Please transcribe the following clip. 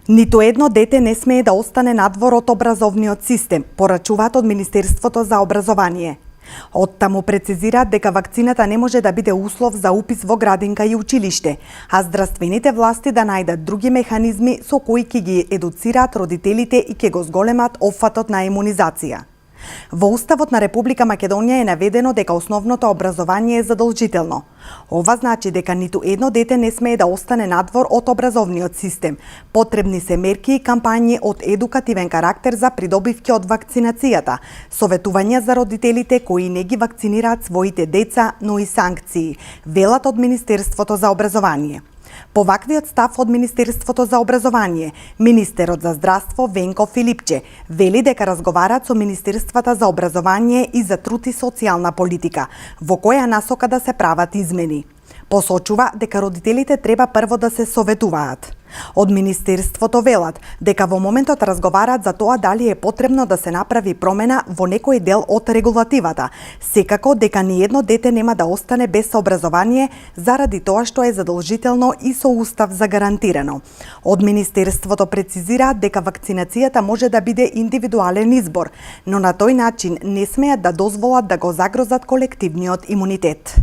Ниту едно дете не смее да остане надвор од образовниот систем, порачуваат од Министерството за образование. Оттаму прецизираат дека вакцината не може да биде услов за упис во градинка и училиште, а здравствените власти да најдат други механизми со кои ќе ги едуцираат родителите и ќе го зголемат опфатот на имунизација. Во Уставот на Република Македонија е наведено дека основното образование е задолжително. Ова значи дека ниту едно дете не смее да остане надвор од образовниот систем. Потребни се мерки и кампањи од едукативен карактер за придобивки од вакцинацијата, советувања за родителите кои не ги вакцинираат своите деца, но и санкции, велат од Министерството за образование. По ваквиот став од Министерството за образование, министерот за здравство Венко Филипче вели дека разговараат со Министерствата за образование и за труд и социјална политика, во која насока да се прават измени. Посочува дека родителите треба прво да се советуваат. Од Министерството велат дека во моментот разговараат за тоа дали е потребно да се направи промена во некој дел од регулативата, секако дека ни едно дете нема да остане без образование заради тоа што е задолжително и со устав загарантирано. Од Министерството прецизираат дека вакцинацијата може да биде индивидуален избор, но на тој начин не смеат да дозволат да го загрозат колективниот имунитет.